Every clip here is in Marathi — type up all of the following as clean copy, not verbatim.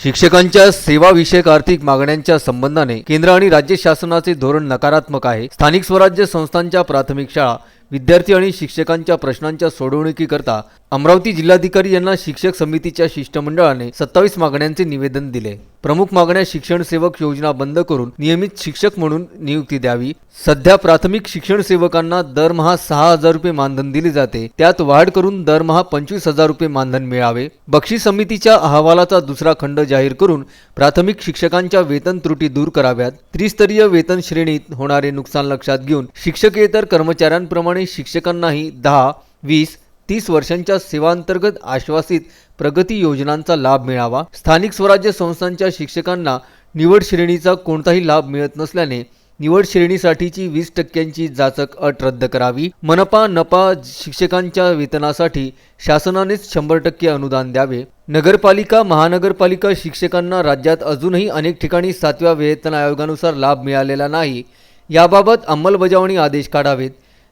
शिक्षकांच्या सेवाविषयक आर्थिक मागण्यांच्या संबंधाने केंद्र आणि राज्य शासनाचे धोरण नकारात्मक आहे। स्थानिक स्वराज्य संस्थांच्या प्राथमिक शाळा विद्यार्थी आणि शिक्षकांच्या प्रश्नांच्या सोडवणुकीकरता अमरावती जिल्हाधिकारी यांना शिक्षक समितीच्या शिष्टमंडळाने 27 मागण्यांचे निवेदन दिले। प्रमुख मागण्या शिक्षण सेवक योजना बंद करून नियमित शिक्षक म्हणून नियुक्ती द्यावी। सध्या प्राथमिक शिक्षण सेवकांना दरमहा 6,000 रुपये मानधन दिले जाते, त्यात वाढ करून दरमहा 25,000 रुपये मानधन मिळावे। बक्षीस समितीच्या अहवालाचा दुसरा खंड जाहीर करून प्राथमिक शिक्षकांच्या वेतन त्रुटी दूर कराव्यात। त्रिस्तरीय वेतन श्रेणीत होणारे नुकसान लक्षात घेऊन शिक्षकेतर कर्मचाऱ्यांप्रमाणे शिक्षकांनाही 10, 20, 30 वर्षांच्या सेवांतर्गत आश्वासित प्रगती योजनांचा लाभ मिळावा। स्थानिक स्वराज्य संस्थांच्या शिक्षकांना निवड श्रेणीचा कोणताही लाभ मिळत नसल्याने निवड श्रेणीसाठीची 20% जाचक अट रद्द करावी। मनपा नपा शिक्षकांच्या वेतनासाठी शासनानेच 100% अनुदान द्यावे। नगरपालिका महानगरपालिका शिक्षकांना राज्यात अजूनही अनेक ठिकाणी 7व्या वेतन आयोगानुसार लाभ मिळालेला नाही, याबाबत अंमलबजावणी आदेश काढावेत।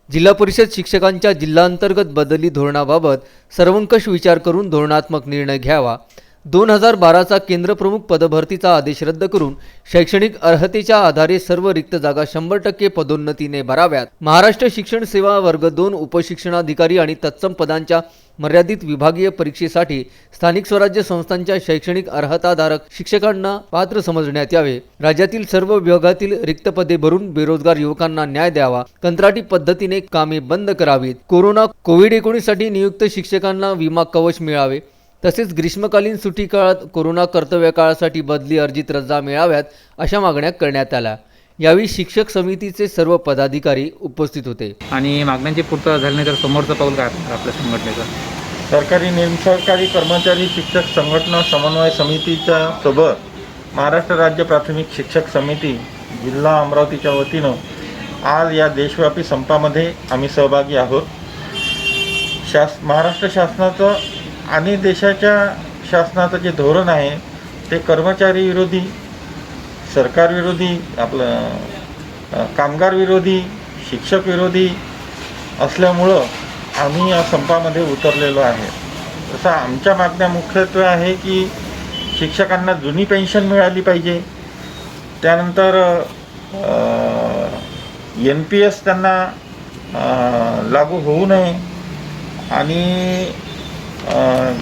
जिल्हा परिषद शिक्षकांच्या जिल्हांतर्गत बदली धोरणाबाबत सर्वंकष विचार करून धोरणात्मक निर्णय घ्यावा। 2012चा केंद्र प्रमुख पदभरतीचा आदेश रद्द करून शैक्षणिक अर्हतेच्या आधारे सर्व रिक्त जागा 100% पदोन्नतीने भराव्यात। महाराष्ट्र शिक्षण सेवा वर्ग 2 उपशिक्षणाधिकारी आणि तत्सम पदांच्या मर्यादित विभागीय परीक्षेसाठी स्थानिक स्वराज्य संस्थांच्या शैक्षणिक अर्हताधारक शिक्षकांना पात्र समजण्यात यावे। राज्यातील सर्व विभागातील रिक्त पदे भरून बेरोजगार युवकांना न्याय द्यावा। कंत्राटी पद्धतीने कामे बंद करावीत। कोविड-19 साठी नियुक्त शिक्षकांना विमा कवच मिळावे। तसेच ग्रीष्मकालीन सुट्टी काळात कोरोना कर्तव्य काळासाठी बदली अर्जित रजा मिळाव्यात, अशा मागण्या करण्यात आल्या। यावेळी शिक्षक समितीचे सर्व पदाधिकारी उपस्थित होते। आणि मागण्यांची पूर्तता झाली नाही तर समोरचं पाऊल काय असणार आपल्या संघटनेचं? सरकारी निमसरकारी कर्मचारी शिक्षक संघटना समन्वय समितीच्या सोबत महाराष्ट्र राज्य प्राथमिक शिक्षक समिती जिल्हा अमरावतीच्या वतीनं आज या देशव्यापी संपामध्ये आम्ही सहभागी आहोत। महाराष्ट्र शासनाचं आणि देशाच्या शासनाचं जे धोरण आहे ते कर्मचारी विरोधी, सरकार विरोधी, आपलं कामगार विरोधी, शिक्षक विरोधी असल्यामुळं आम्ही या संपामध्ये उतरलेलो आहे। तसं आमच्या मागण्या मुख्यत्वे आहे की शिक्षकांना जुनी पेन्शन मिळाली पाहिजे, त्यानंतर NPS त्यांना लागू होऊ नये आणि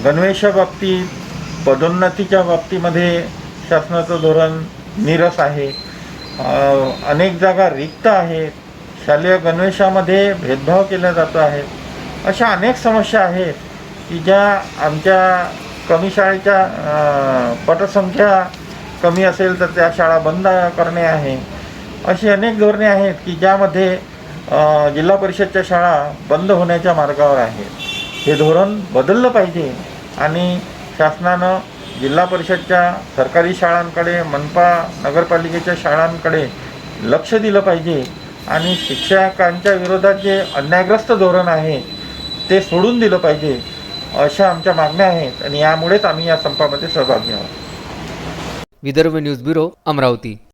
गणवेशा बाबतीत, पदोन्नतीच्या बाबतीमध्ये शासनाचं धोरण नीरस आहे। अनेक जागा रिक्त आहेत, शालेय गणवेशामध्ये भेदभाव केला जातो आहे। अशा अनेक समस्या आहेत की ज्या आमच्या कमी शाळेच्या पटसंख्या कमी असेल तर त्या शाळा बंद करणे आहे। अशी अनेक धोरणे आहेत की ज्यामध्ये जिल्हा परिषदच्या शाळा बंद होण्याच्या मार्गावर आहेत। हे धोरण बदललं पाहिजे आणि शासनानं जिल्हा परिषदच्या सरकारी शाळांकडे, मनपा नगरपालिकेच्या शाळांकडे लक्ष दिलं पाहिजे आणि शिक्षकांच्या विरोधात जे अन्यायग्रस्त धोरण आहे ते सोडून दिलं पाहिजे, अशा आमच्या मागण्या आहेत आणि यामुळेच आम्ही या संपामध्ये सहभागी आहोत। Vidarbha news bureau, Amravati.